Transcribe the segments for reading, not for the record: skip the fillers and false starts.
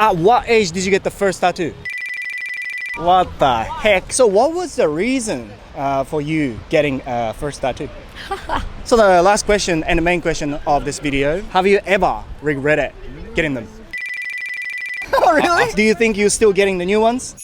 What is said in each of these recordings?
At what age did you get the first tattoo? What the heck? So what was the reason for you getting first tattoo? So the last question and the main question of this video, have you ever regretted getting them? Oh, really? Do you think you're still getting the new ones?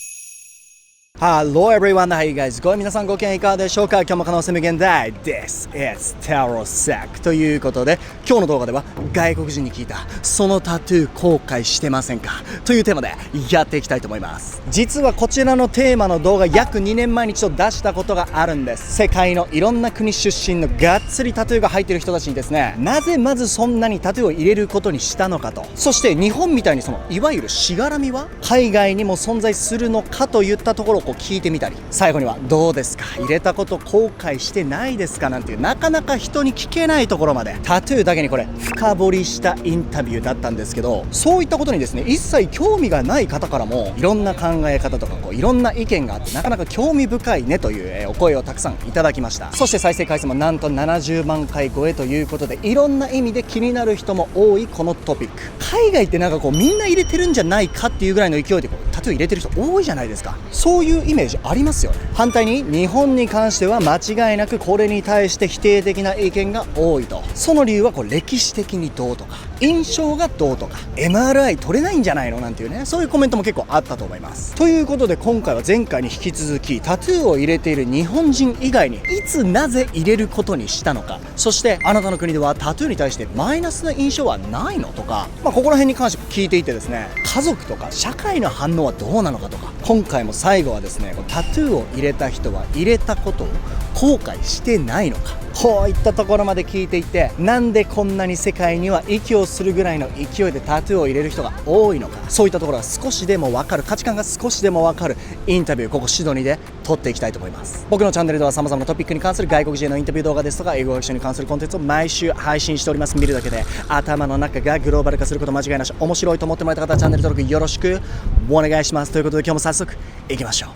Hello everyone, how you guys going? 皆さんご機嫌いかがでしょうか？今日も可能性無限大 This is タロサックということで、今日の動画では外国人に聞いたそのタトゥー後悔してませんかというテーマでやっていきたいと思います。実はこちらのテーマの動画約2年前に一度出したことがあるんです。世界のいろんな国出身のがっつりタトゥーが入っている人たちにですね、なぜまずそんなにタトゥーを入れることにしたのかと、そして日本みたいにそのいわゆるしがらみは海外にも存在するのかといったところを聞いてみたり、最後にはどうですか、入れたこと後悔してないですかなんていうなかなか人に聞けないところまでタトゥーだけにこれ深掘りしたインタビューだったんですけど、そういったことにですね一切興味がない方からもいろんな考え方とかいろんな意見があってなかなか興味深いねという、お声をたくさんいただきました。そして再生回数もなんと70万回超えということで、いろんな意味で気になる人も多いこのトピック。海外ってなんかみんな入れてるんじゃないかっていうぐらいの勢いでタトゥー入れてる人多いじゃないですか。そういうイメージありますよね。反対に日本に関しては間違いなくこれに対して否定的な意見が多いと。その理由は歴史的にどうとか印象がどうとか MRI 取れないんじゃないのなんていうね、そういうコメントも結構あったと思います。ということで今回は前回に引き続きタトゥーを入れている日本人以外にいつなぜ入れることにしたのか、そしてあなたの国ではタトゥーに対してマイナスな印象はないのとか、ここら辺に関して聞いていてですね、家族とか社会の反応はどうなのかとか、今回も最後はですねタトゥーを入れた人は入れたことを後悔してないのか、こういったところまで聞いていて、なんでこんなに世界には息をするぐらいの勢いでタトゥーを入れる人が多いのか、そういったところが少しでも分かる、価値観が少しでも分かるインタビュー、ここシドニーで撮っていきたいと思います。僕のチャンネルでは様々なトピックに関する外国人へのインタビュー動画ですとか英語学習に関するコンテンツを毎週配信しております。見るだけで頭の中がグローバル化すること間違いなし。面白いと思ってもらえた方はチャンネル登録よろしくお願いします。ということで今日も早速いきましょう。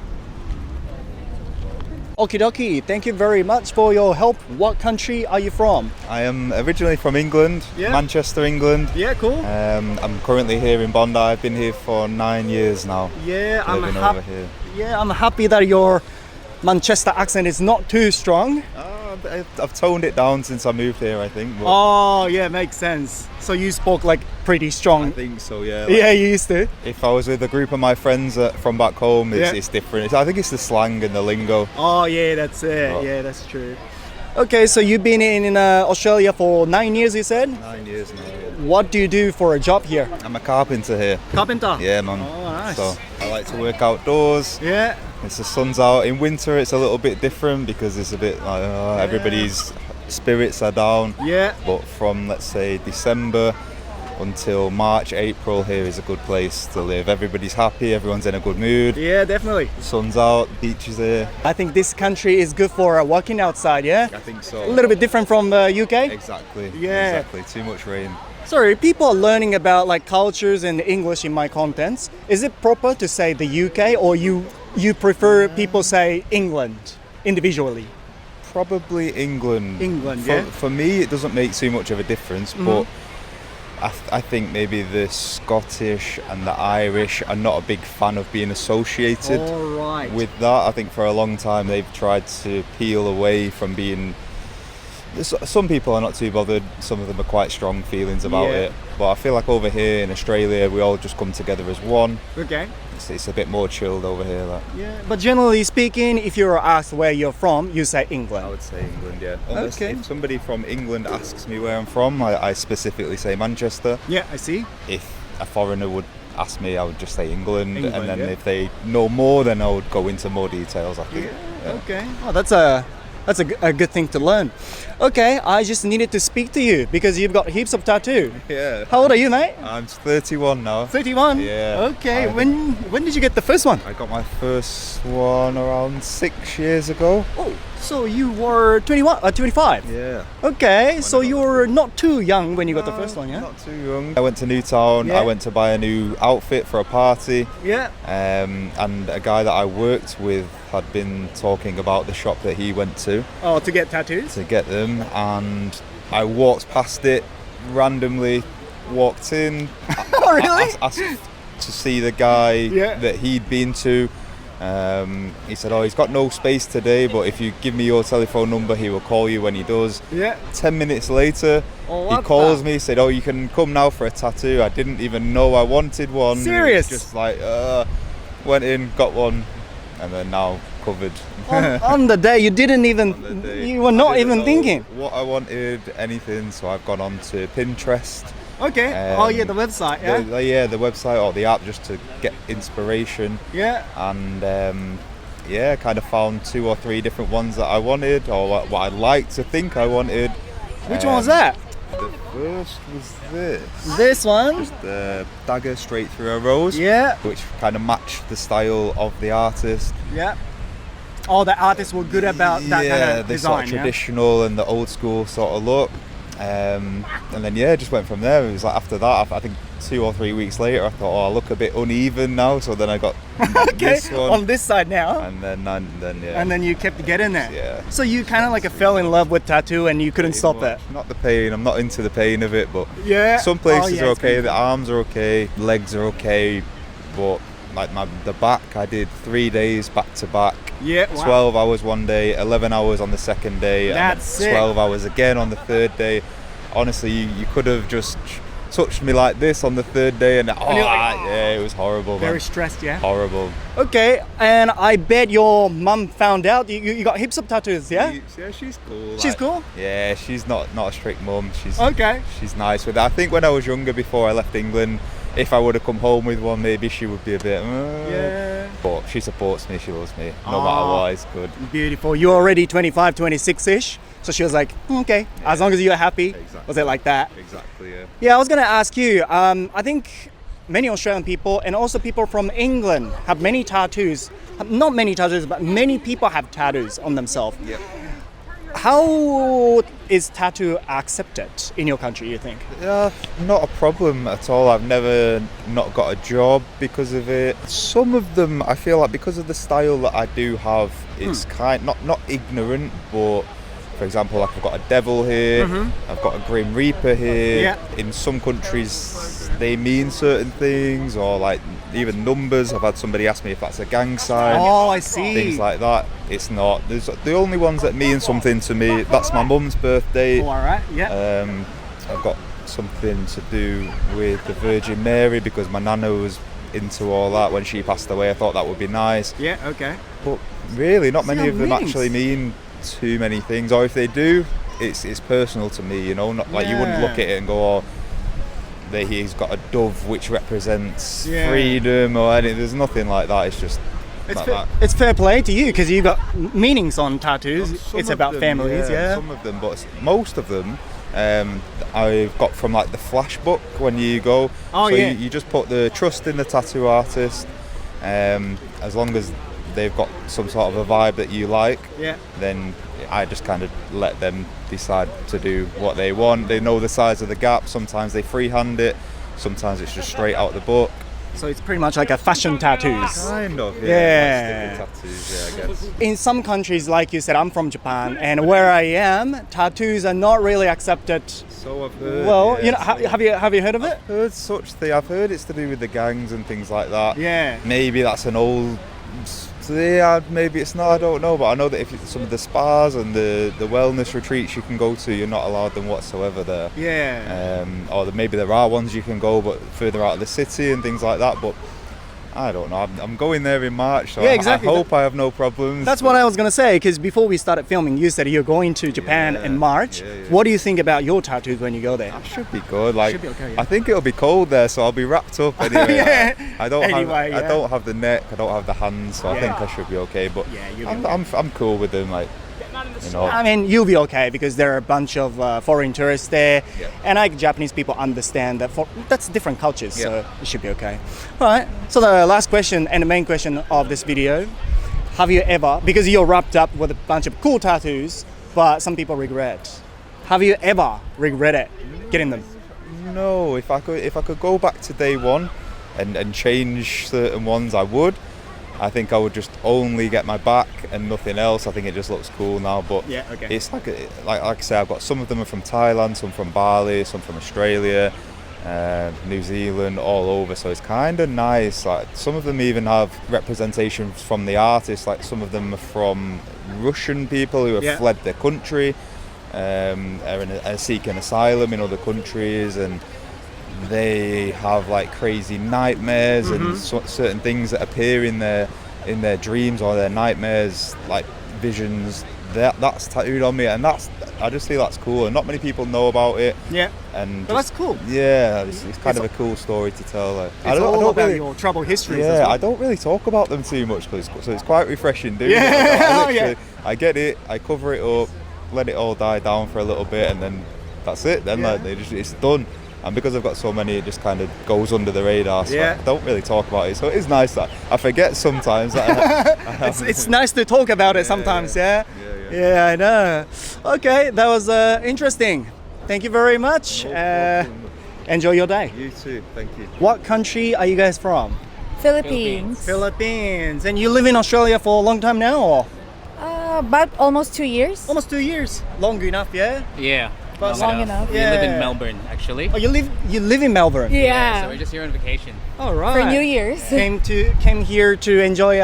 Okie dokie, thank you very much for your help. What country are you from? I am originally from England, Manchester, England. Yeah, cool. I'm currently here in Bondi. I've been here for 9 years now. Yeah, over here. Yeah, I'm happy that your Manchester accent is not too strong. I've toned it down since I moved here, I think. Oh, yeah, makes sense. So you spoke pretty strong. I think so, yeah. Yeah, you used to. If I was with a group of my friends from back home, it's different. I think it's the slang and the lingo. Oh, yeah, that's it. Oh. Yeah, that's true. Okay, so you've been in Australia for 9 years, you said? 9 years now, yeah. What do you do for a job here? I'm a carpenter here. Carpenter? Yeah, man. Oh, nice. So I like to work outdoors. Yeah. If the sun's out in winter, it's a little bit different because it's a bit everybody's spirits are down. Yeah. But from, let's say, December until March, April, here is a good place to live. Everybody's happy, everyone's in a good mood. Yeah, definitely. The sun's out, beach is here. I think this country is good for walking outside, yeah? I think so. A little bit different from the UK? Exactly. Yeah. Exactly. Too much rain. Sorry, people are learning about cultures and English in my contents. Is it proper to say the UK or you prefer people say England individually? Probably England. England, For me, it doesn't make too much of a difference, but I think maybe the Scottish and the Irish are not a big fan of being associated with that. I think for a long time they've tried to peel away from being... Some people are not too bothered, some of them are quite strong feelings about it, but I feel like over here in Australia we all just come together as one. Okay. It's a bit more chilled over here. Yeah, but generally speaking, if you're asked where you're from, you say England. I would say England, yeah. Unless if somebody from England asks me where I'm from, I specifically say Manchester. Yeah, I see. If a foreigner would ask me, I would just say England and then if they know more, then I would go into more details, I think. Yeah. Okay. Oh, that's a good thing to learn. Okay, I just needed to speak to you because you've got heaps of tattoo. Yeah. How old are you, mate? I'm 31 now. 31? Yeah. Okay, when did you get the first one? I got my first one around 6 years ago. Oh, so you were 25? Yeah. Okay, so you were not too young when you got the first one, yeah? Not too young. I went to Newtown, I went to buy a new outfit for a party. Yeah. And a guy that I worked with had been talking about the shop that he went to. Oh, to get tattoos? To get them, and I walked past it randomly, walked in. Oh, really? Asked to see the guy Yeah. that he'd been to. He said, he's got no space today, but if you give me your telephone number, he will call you when he does. Yeah. 10 minutes later, he calls me, said, you can come now for a tattoo. I didn't even know I wanted one. Serious? It was just like, went in, got one, and then now covered. On the day, you didn't even, you were not even thinking. What I wanted, anything, so I've gone on to Pinterest. Okay. The website, yeah? The website or the app, just to get inspiration. Yeah. And kind of found 2 or 3 different ones that I wanted, or what I'd like to think I wanted. Which one was that? The first was this. This one? Just the dagger straight through a rose. Yeah. Which kind of matched the style of the artist. Yeah. Oh, the artists were good about that kind of the design, sort of traditional and the old school sort of look. And then just went from there. It was like after that, I think 2 or 3 weeks later, I thought, I look a bit uneven now. So then I got this one on this side now. And then And then you kept getting it. Yeah. So you kind of like fell in love with tattoo and you couldn't stop it. Not the pain. I'm not into the pain of it, but some places are okay. The arms are okay, legs are okay, but like the back, I did 3 days back to back. Yeah, wow. 12 hours one day, 11 hours on the second day, That's and 12 hours again on the third day. Honestly, you could have just touched me like this on the third day, and it was horrible. Very stressed, yeah? Horrible. Okay, and I bet your mum found out. You got heaps of tattoos, yeah? Yeah, she's cool. She's cool? Yeah, she's not a strict mum. She's nice with it. I think when I was younger, before I left England, if I would have come home with one, maybe she would be a bit. Yeah. But she supports me. She loves me. No matter what, it's good. Beautiful. You're already 25, 26-ish. So she was like, okay, as long as you're happy. Exactly. Was it like that? Exactly, yeah. Yeah, I was going to ask you, I think many Australian people and also people from England have many tattoos. Not many tattoos, but many people have tattoos on themselves. Yep. How is tattoo accepted in your country, you think? Not a problem at all. I've never not got a job because of it. Some of them, I feel like because of the style that I do have, it's not ignorant, but for example, like I've got a devil here, I've got a Grim Reaper here. Yeah. In some countries, they mean certain things, or like even numbers. I've had somebody ask me if that's a gang sign. Oh, I see. Things like that. It's not. There's the only ones that mean something to me. That's my mum's birthday. Oh, all right. Yeah. I've got something to do with the Virgin Mary because my nana was into all that when she passed away. I thought that would be nice. Yeah. Okay. But really, not many of them meanings. actually mean too many things. Or if they do, it's personal to me. You know, not like you wouldn't look at it and go, he's got a dove which represents freedom or anything. There's nothing like that. It's just it's fair play to you because you got meanings on tattoos. It's about families, Some of them, but most of them I've got from like the flash book when you go. You just put the trust in the tattoo artist. As long as they've got some sort of a vibe that you like, then I just kind of let them decide to do what they want. They know the size of the gap. Sometimes they freehand it. Sometimes it's just straight out the book. So it's pretty much like a fashion tattoos. Kind of, yeah. Like tattoos, I guess. In some countries, like you said, I'm from Japan, and where I am, tattoos are not really accepted. So I've heard. Well, have you heard of it? I've heard such thing. I've heard it's to do with the gangs and things like that. Yeah. Maybe that's an old. Maybe it's not. I don't know, but I know that if some of the spas and the wellness retreats you can go to, you're not allowed them whatsoever there. Yeah. Or maybe there are ones you can go, but further out of the city and things like that. But I don't know. I'm going there in March, so exactly. I hope I have no problems. That's what I was gonna say. Because before we started filming, you said you're going to Japan in March. What do you think about your tattoos when you go there? I should be good. Like, should be okay, I think it'll be cold there, so I'll be wrapped up anyway. I don't have the neck. I don't have the hands, so I think I should be okay. But I'm cool with them. Like, you know. I mean, you'll be okay because there are a bunch of foreign tourists there, and like Japanese people understand that that's different cultures, so it should be okay. All right. So the last question and the main question of this video: have you ever, because you're wrapped up with a bunch of cool tattoos, but some people regret? Have you ever regretted getting them? No. If I could go back to day one and change certain ones, I would. I think I would just only get my back and nothing else. I think it just looks cool now, but it's like I say, I've got some of them are from Thailand, some from Bali, some from Australia. New Zealand, all over. So it's kind of nice. Like some of them even have representation from the artists. Like some of them are from Russian people who have fled their country, are seeking asylum in other countries, and they have like crazy nightmares and certain things that appear in their dreams or their nightmares, like visions. That's tattooed on me, and I just feel that's cool, and not many people know about it. Yeah, and but that's cool. Yeah, it's kind of a cool story to tell. I don't about really, your trouble histories. Yeah, as well. I don't really talk about them too much, so it's quite refreshing doing it. I get it, I cover it up, let it all die down for a little bit, and then that's it. Then it's done. And because I've got so many, it just kind of goes under the radar, so I don't really talk about it. So it is nice that I forget sometimes. That it's nice to talk about it sometimes, yeah, I know. Okay, that was interesting. Thank you very much. Enjoy your day. You too, thank you. What country are you guys from? Philippines. Philippines. And you live in Australia for a long time now, or? About almost 2 years. Almost 2 years. Long enough, yeah? Yeah. Long enough. We live in Melbourne, actually. Oh, you live in Melbourne? Yeah. So we're just here on vacation. All right. For New Year's. Came here to enjoy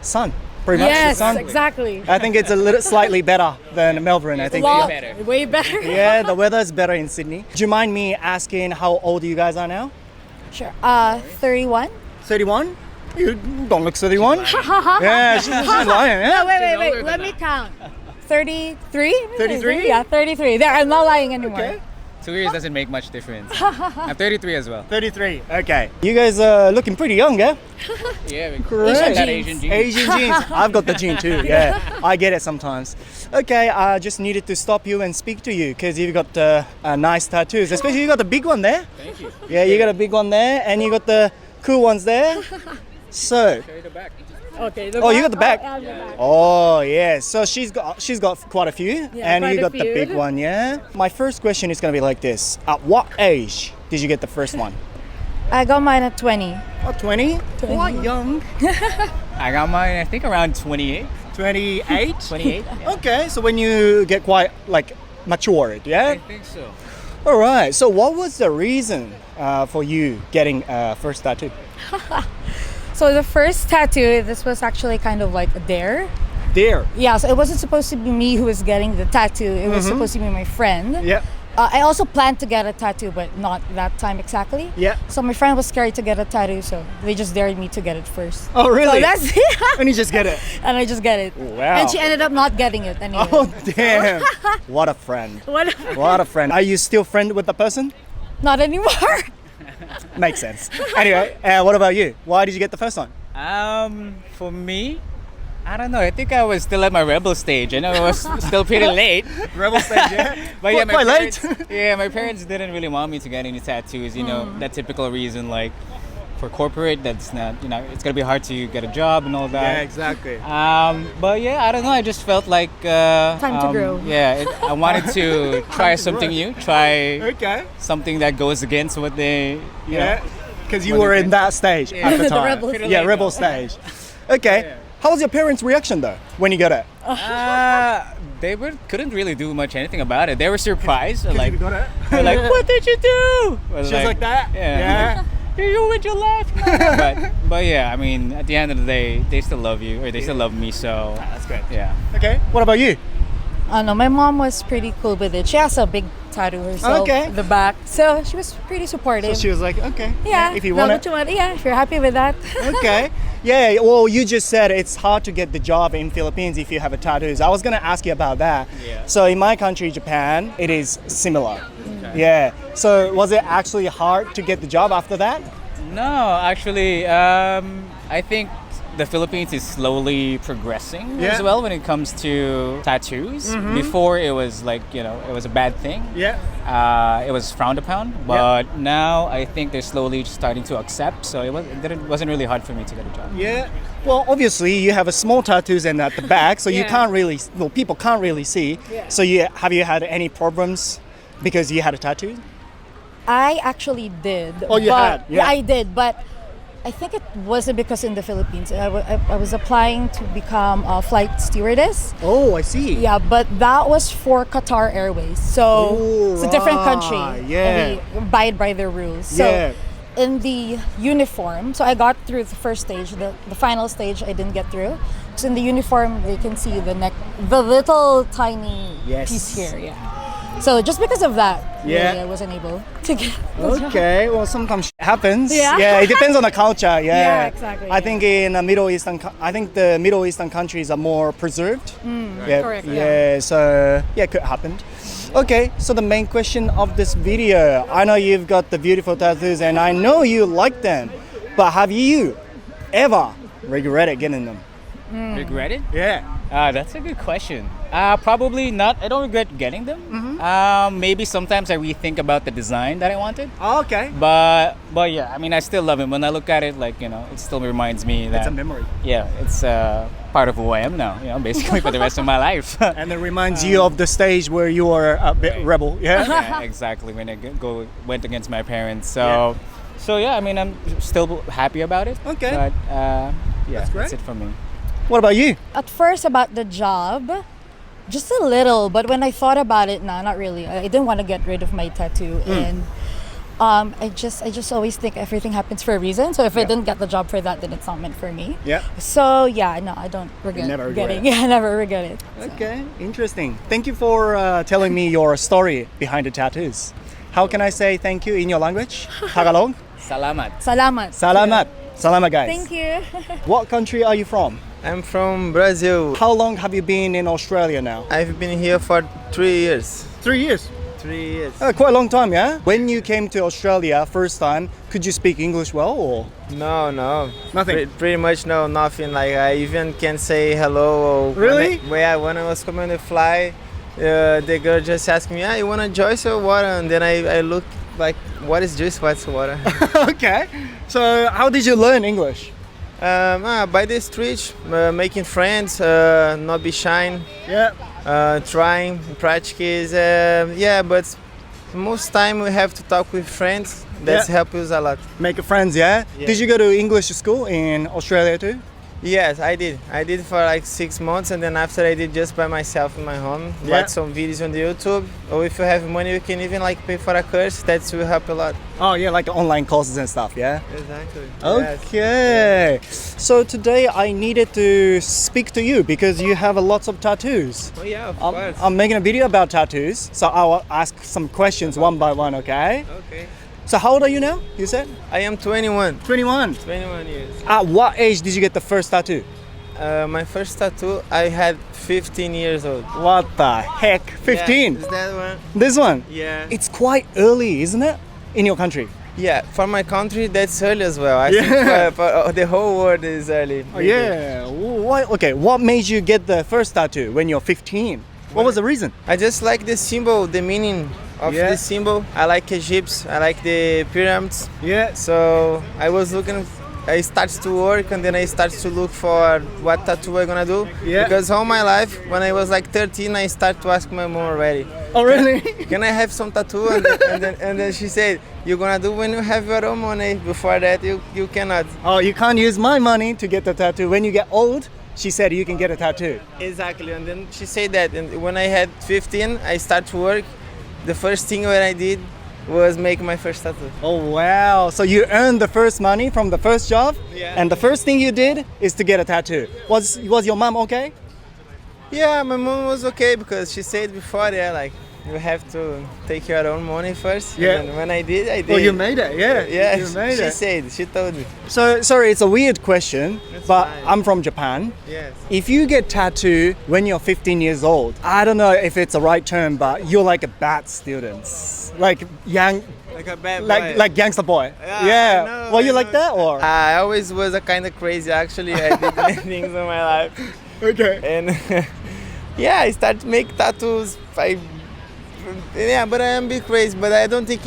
sun. Pretty much. Yes, the sun. exactly. I think it's a little slightly better than Melbourne. I think. Well, better. way better. Yeah, the weather is better in Sydney. Do you mind me asking how old you guys are now? Sure. 31. 31? You don't look 31. Yeah, she's lying. Yeah. No, wait. older Let than me that. count. 33? 33? Yeah, 33. There, I'm not lying anymore. Okay. 2 years doesn't make much difference. I'm 33 as well. 33. Okay. You guys are looking pretty young, yeah? Yeah, we Great. got Asian Asian genes. Asian genes. I've got the gene too. Yeah, I get it sometimes. Okay, I just needed to stop you and speak to you because you've got nice tattoos. Especially you got the big one there. Thank you. Yeah, you got a big one there, and you got the cool ones there. So, Show you the back. Okay. oh, you got the back. Oh, the back. Oh yeah, so she's got quite a few, Yeah, and quite you a got the few. big one. Yeah. My first question is gonna be like this: at what age did you get the first one? I got mine at 20. Oh, 20? Quite young. I got mine, I think, around 28. 28. 28? Yeah. Okay, so when you get quite like matured, I yeah. think so. All right. So what was the reason for you getting first tattoo? So the first tattoo, this was actually kind of like a dare. There. Yeah, so it wasn't supposed to be me who was getting the tattoo. It was supposed to be my friend. Yeah. I also planned to get a tattoo, but not that time exactly. Yeah. So my friend was scared to get a tattoo, so they just dared me to get it first. Oh, really? So that's And you just get it. and I just get it. Wow. And she ended up not getting it anyway. Oh, damn. What a friend. What? What a friend. Are you still friend with the person? Not anymore. Makes sense. Anyway, what about you? Why did you get the first one? For me, I don't know. I think I was still at my rebel stage. I know it was still pretty late. Rebel stage, yeah. But yeah, Quite late. My parents didn't really want me to get any tattoos. You know, that typical reason, like for corporate, that's not, it's gonna be hard to get a job and all that. Yeah, exactly. But yeah, I don't know. I just felt like Time to grow. Yeah, I wanted to try something new. Try Okay. something that goes against what they, you know. Yeah. Because you were in that stage at the The time. rebel Yeah, stage. rebel stage. Okay. Yeah. How was your parents' reaction though when you got it? They couldn't really do much anything about it. They were surprised. Like, you got it? they're like, what did you do? She was like that? Yeah. You with your life. But yeah, I mean, at the end of the day, they still love you, or they still love me. So That's great. yeah. Okay. What about you? No, my mom was pretty cool with it. She has a big tattoo herself Okay. at the back, so she was pretty supportive. So she was like, okay. yeah, If you no, want what it. you want, yeah, if you're happy with that. Okay. Yeah, well, you just said it's hard to get the job in Philippines if you have a tattoos. I was going to ask you about that. Yeah. So in my country, Japan, it is similar. Yeah. So was it actually hard to get the job after that? No, actually, I think the Philippines is slowly progressing Yeah. as well when it comes to tattoos. Before it was like, it was a bad thing. Yeah. It was frowned upon, but now I think they're slowly starting to accept. So it wasn't really hard for me to get a job. Yeah. Well, obviously you have a small tattoos and at the back, so you Yeah. can't really, people can't really see. Yeah. So have you had any problems because you had a tattoo? I actually did. Oh, you but, had? Yeah. I did, but I think it wasn't because in the Philippines. I was applying to become a flight stewardess. Oh, I see. Yeah, but that was for Qatar Airways. So it's a different country. Yeah. And they abide by their rules. So Yeah. in the uniform, so I got through the first stage. The final stage I didn't get through. So in the uniform, they can see the little tiny Yes. piece here. Yeah. So just because of that, Yeah. really, I wasn't able to get the job. Okay, well, sometimes it happens. Yeah. It depends on the culture. Yeah, Yeah, exactly, I think in the Middle Eastern, the Middle Eastern countries are more preserved. Yeah, Correct, Yeah, so yeah, it could happen. Okay, so the main question of this video, I know you've got the beautiful tattoos, and I know you like them, but have you ever regretted getting them? Regret it? Yeah. That's a good question. Probably not. I don't regret getting them. Maybe sometimes I rethink about the design that I wanted. Oh, okay. But yeah, I mean, I still love it. When I look at it, like, it still reminds me that It's a memory. yeah, it's part of who I am now. Basically for the rest of my life. And it reminds you of the stage where you were a bit rebel. Yeah. Yeah, exactly. When I went against my parents. So yeah, I mean, I'm still happy about it. Okay. But yeah, That's great. that's it for me. What about you? At first about the job, just a little, but when I thought about it, nah, not really. I didn't want to get rid of my tattoo, and I just always think everything happens for a reason. So if I didn't get the job for that, then it's not meant for me. Yeah. So yeah, no, I don't regret never regret getting. it. Yeah, I never regret it. Okay, interesting. Thank you for telling me your story behind the tattoos. How can I say thank you in your language? Tagalog? Salamat. Salamat. Salamat. Salamat, guys. Thank you. What country are you from? I'm from Brazil. How long have you been in Australia now? I've been here for 3 years. 3 years. 3 years. Quite a long time, yeah? When you came to Australia first time, could you speak English well or? No. Nothing? Pretty much no, nothing. Like I even can't say hello. Or Really? When I was coming to fly, the girl just asked me, you want a juice or water? And then I look like, what is juice? What's water? Okay. So how did you learn English? By the street, making friends, not be shy, Yeah. trying, practice. But most time we have to talk with friends. That's Yeah. help us a lot. Make friends, yeah? Yeah. Did you go to English school in Australia too? Yes, I did. I did for like 6 months, and then after I did just by myself in my home. Yeah. Watch some videos on the YouTube, or if you have money, you can even like pay for a course. That will help a lot. Oh yeah, like online courses and stuff, yeah? Exactly. Okay. So today I needed to speak to you because you have lots of tattoos. Oh yeah, of course. I'm making a video about tattoos, so I'll ask some questions one by one, okay? Okay. So how old are you now? You said? I am 21. 21. 21 years. At what age did you get the first tattoo? My first tattoo, I had 15 years old. What the heck? 15? Yeah, is that one? This one? Yeah. It's quite early, isn't it? In your country? Yeah, for my country, that's early as well. I Yeah. think for the whole world is early. Oh, yeah. Why? Okay, what made you get the first tattoo when you're 15? What was the reason? I just like the symbol, the meaning of Yeah. the symbol. I like Egypt, I like the pyramids. Yeah. So I was looking, I started to work and then I started to look for what tattoo I'm gonna do. Yeah. Because all my life, when I was like 13, I started to ask my mom already, Oh, really? can I have some tattoo? And then she said, you're gonna do when you have your own money. Before that, you cannot. Oh, you can't use my money to get the tattoo. When you get old, she said you can get a tattoo. Exactly, and then she said that. And when I had 15, I started to work. The first thing that I did was make my first tattoo. Oh, wow. So you earned the first money from the first job? Yeah. And the first thing you did is to get a tattoo. Was your mom okay? Yeah, my mom was okay because she said before, like, you have to take your own money first. Yeah. And then when I did, I did. Oh, you made it, yeah. Yeah, You made she it. said, she told me. So, sorry, it's a weird question, That's but fine. I'm from Japan. Yes. If you get tattoo when you're 15 years old, I don't know if it's the right term, but you're like a bad student. Like young, Like a bad boy. like gangster boy. Yeah, I know, Were you I like know. that or? I always was a kind of crazy, actually. I did many things in my life. Okay. And yeah, I started to make tattoos. But I am a bit crazy. But I don't think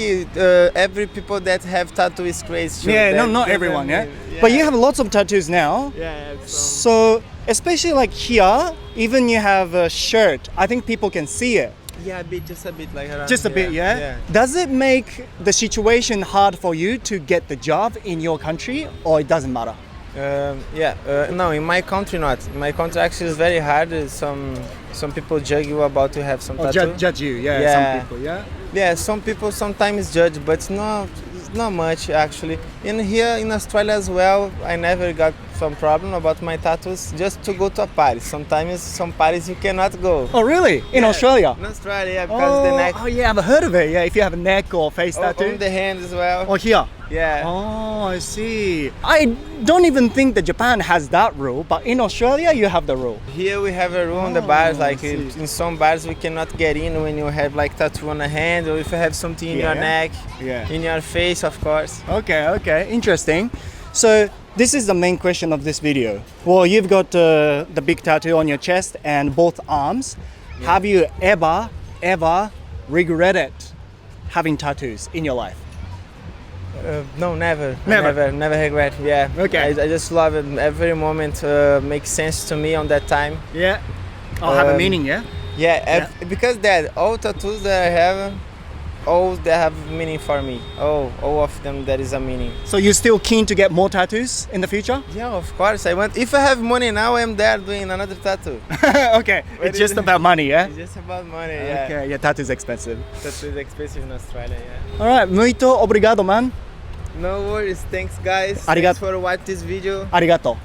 every people that have tattoo is crazy. Yeah, That not doesn't everyone, yeah? mean- But you have lots of tattoos now. Yeah, I have some. So, especially like here, even you have a shirt, I think people can see it. Yeah, just a bit like around Just a bit, here. yeah? Does it make the situation hard for you to get the job in your country, or it doesn't matter? No, in my country not. In my country actually is very hard. Some people judge you about to have some Or tattoo. judge you, yeah, Yeah. some people, yeah? Yeah, some people sometimes judge, but it's not much actually. In here in Australia as well, I never got some problem about my tattoos. Just to go to a party. Sometimes some parties you cannot go. Oh, really? In Australia? In Australia, yeah, because the neck. Oh, yeah, I've heard of it, yeah, if you have a neck or face tattoo. On the hand as well. Or here? Yeah. Oh, I see. I don't even think that Japan has that rule, but in Australia you have the rule. Here we have a rule on the bars, like I see. in some bars we cannot get in when you have like tattoo on the hand or if you have something in Yeah. your neck, Yeah. in your face, of course. Okay, interesting. So this is the main question of this video. Well, you've got the big tattoo on your chest and both arms. Have you ever regretted having tattoos in your life? No, never. Never? Never regret. Yeah. Okay. I just love it. Every moment makes sense to me on that time. Yeah. I'll have a meaning, yeah? Yeah, because that all tattoos that I have, all they have meaning for me. All of them there is a meaning. So you're still keen to get more tattoos in the future? Yeah, of course. I want. If I have money now, I'm there doing another tattoo. Okay, What it's is just it? about money, yeah? It's just about money. Yeah. Okay, yeah, tattoo's expensive. Tattoo is expensive in Australia. Yeah. Alright, muito obrigado, man. No worries. Thanks, guys. Arigato. Thanks for watching this video. Arigato.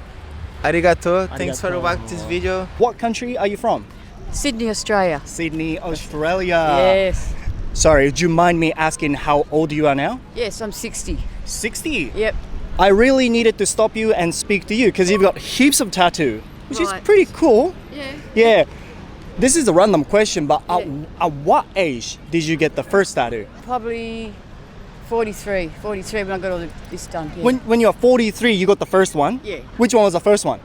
Arigato. Thanks for Arigato. watching this video. What country are you from? Sydney, Australia. Sydney, Australia. Yes. Sorry, do you mind me asking how old you are now? Yes, I'm 60. 60? Yep. I really needed to stop you and speak to you because you've got heaps of tattoo, which is Right. pretty cool. Yeah. Yeah. This is a random question, but Yeah. at what age did you get the first tattoo? Probably 43 when I got all this done. Yeah. When you're 43, you got the first one? Yeah. Which one was the first one?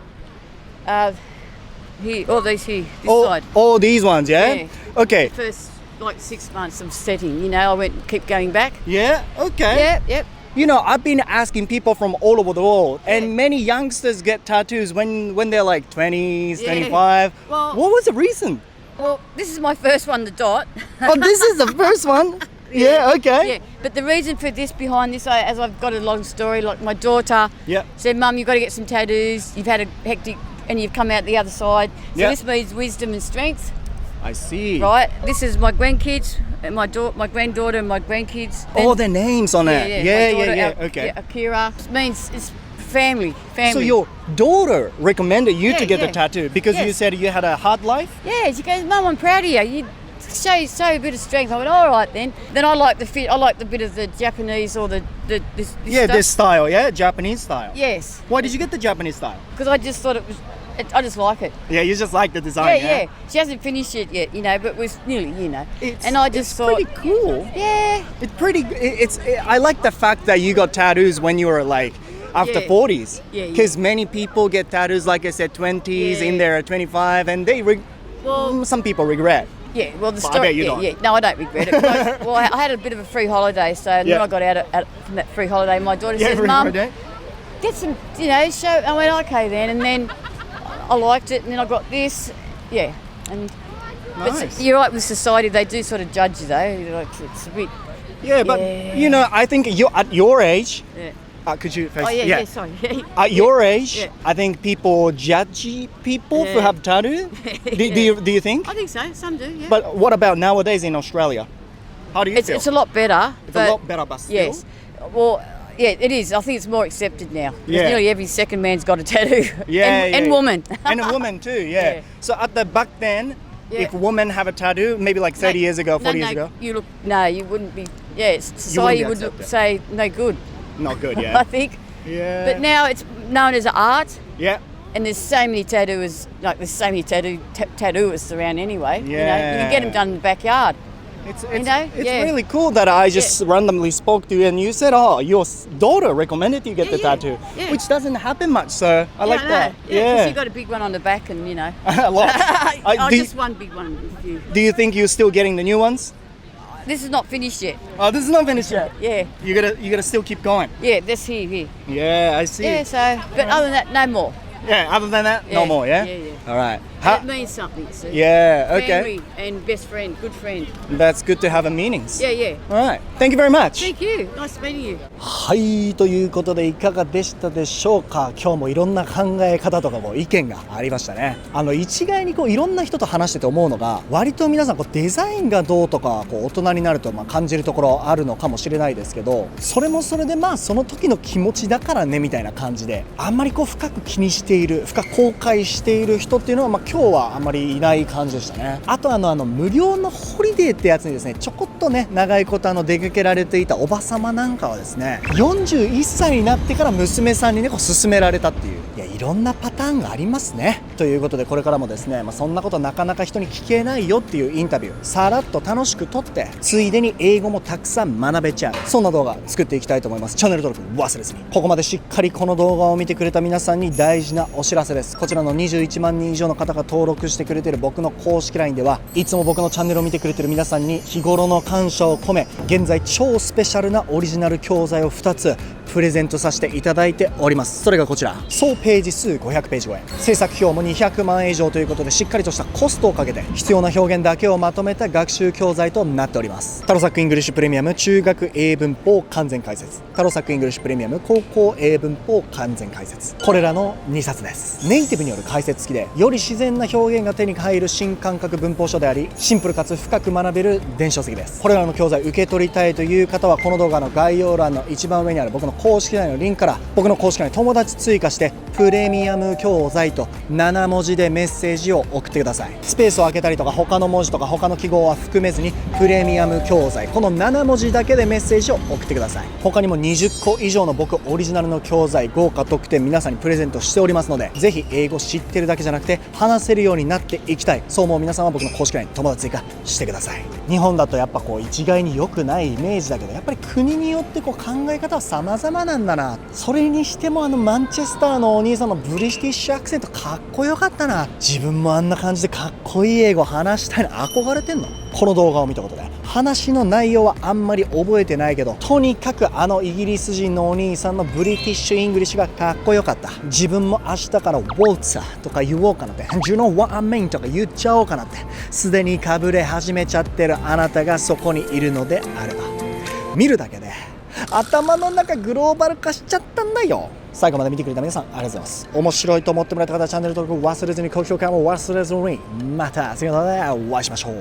Here, all these here, this all, side. all these ones, yeah? Yeah. Okay. First, like 6 months of setting, you know, I keep going back. Yeah, okay. Yep. You know, I've been asking people from all over the world, and many youngsters get tattoos when they're like 20s, Yeah. 25. Well- What was the reason? Well, this is my first one, the dot. Oh, this is the first one? Yeah, okay. Yeah, but the reason for this, behind this, as I've got a long story, like my daughter Yeah. said, Mum, you've got to get some tattoos. You've had a hectic, and you've come out the other side. So Yeah. this means wisdom and strength, I see. right? This is my grandkids, and my granddaughter, and my grandkids. All the names on it. my daughter, Yeah. Okay. Yeah, Akira. It means it's family. So your daughter recommended you to Yeah, get the yeah. tattoo because you Yes. said you had a hard life? Yeah, she goes, Mum, I'm proud of you. You show a bit of strength. I went, all right then. Then I like the fit. I like the bit of the Japanese or this Yeah, stuff. this style, yeah? Japanese style. Yes, Why did you get the Japanese style? because I just thought it was. I just like it. Yeah, you just like the design, Yeah. She hasn't finished it yet, you know, but we're nearly, you know. It's, And I just it's thought, pretty cool. yeah, I like the fact that you got tattoos when you were like after Yeah. 40s. Yeah, yeah. Because many people get tattoos, like I said, 20s, in Yeah. their 25, and Well- some people regret. yeah. Well, the But I story. bet you yeah, don't. yeah. No, I don't regret it. Well, I had a bit of a free holiday, so and then Yeah. I got out from that free holiday. My daughter says, remember Mum, that? get some, show. I went, okay then, and then I liked it, and then I got this, yeah, and. Nice. But you're right with society; they do sort of judge you, though. Like it's a bit. Yeah, but Yeah. I think at your age, Yeah. could you face? Oh yeah. Sorry. At your age, Yeah. I think people judge people who Yeah. have tattoo. Do you think? I think so. Some do. Yeah. But what about nowadays in Australia? How do you feel? It's a lot better. It's but a lot better, but still. Yes. Well, yeah, it is. I think it's more accepted now. 'Cause Yeah. Nearly every second man's got a tattoo. Yeah, and yeah. woman. And a woman too, yeah. Yeah. So at the back then, Yeah. if women have a tattoo, maybe like 30 years ago, 40 years ago, You look. No, you wouldn't be. Yeah, society would accepted. say no good. not good, I yeah. think. Yeah. But now it's known as art, yeah. and there's so many tattooers. Like there's so many tattooists around anyway. You can get them done in the backyard. It's yeah. really cool that I just randomly spoke to you and you said, oh, your daughter recommended you get the tattoo, yeah. which doesn't happen much, so I like know. that. Yeah, because you got a big one on the back, and a lot. just one big one. Do you think you're still getting the new ones? This is not finished yet. Oh, this is not finished yet. Yeah, You gotta still keep going. yeah. That's here. Yeah, I see. Yeah. So, but other than that, no more. Yeah, other than that, no Yeah, more, yeah? yeah, yeah. All right. That means something, see? Yeah, okay. Family and best friend, good friend. That's good to have a meanings. Yeah, yeah. All right. Thank you very much. Thank you. Nice meeting you. はい、ということでいかがでしたでしょうか。今日もいろんな考え方とかも意見がありましたね。一概にいろんな人と話してて思うのが、割と皆さんデザインがどうとか大人になると感じるところあるのかもしれないですけど、それもそれでその時の気持ちだからねみたいな感じで、あんまり深く気にしている、深く後悔している人っていうのは今日はあんまりいない感じでしたね。あと無料のホリデーってやつにですね、ちょこっとね長いこと出かけられていたおばさまなんかはですね、41歳になってから娘さんにね勧められたっていう、いろんなパターンがありますね。ということでこれからもですね、そんなことなかなか人に聞けないよっていうインタビューさらっと楽しく撮って、ついでに英語もたくさん学べちゃう、そんな動画作っていきたいと思います。チャンネル登録忘れずに。ここまでしっかりこの動画を見てくれた皆さんに大事なお知らせです。こちらの21万人以上の方が登録してくれている僕の公式 LINE では、いつも僕のチャンネルを見てくれている皆さんに日頃の感謝を込め、現在超スペシャルなオリジナル教材を2つプレゼントさせていただいております。それがこちら、総ページ数500ページ超え、制作費用も200万円以上ということで、しっかりとしたコストをかけて必要な表現だけをまとめた学習教材となっております。タロサックイングリッシュプレミアム中学英文法完全解説、タロサックイングリッシュプレミアム高校英文法完全解説、これらの2冊です。ネイティブによる解説付きで、より自然な表現が手に入る新感覚文法書であり、シンプルかつ深く学べる電子書籍です。これらの教材受け取りたいという方は、この動画の概要欄の一番上にある僕の公式 LINE のリンクから僕の公式 LINE 友達追加してプレミアム教材と7文字でメッセージを送ってください。スペースを空けたりとか他の文字とか他の記号は含めずに、プレミアム教材、この7文字だけでメッセージを送ってください。他にも20個以上の僕オリジナルの教材、豪華特典皆さんにプレゼントしておりますので、ぜひ英語知ってるだけじゃなくて話せるようになっていきたい、そう思う皆さんは僕の公式 LINE 友達追加してください。日本だとやっぱ一概に良くないイメージだけど、やっぱり国によって考え方は様々なんだな。それにしてもマンチェスターのお兄さんのブリティッシュアクセントかっこよかったな。自分もあんな感じでかっこいい英語話したいの憧れてんの。この動画を見たことで話の内容はあんまり覚えてないけど、とにかくイギリス人のお兄さんのブリティッシュイングリッシュがかっこよかった。自分も明日からウォーツァーとか言おうかなって、 Do you know what I mean とか言っちゃおうかなって、すでにかぶれ始めちゃってるあなたがそこにいるのであれば、見るだけで頭の中グローバル化しちゃったんだよ。最後まで見てくれた皆さんありがとうございます。面白いと思ってもらえた方はチャンネル登録忘れずに、高評価も忘れずに、また次の動画でお会いしましょう。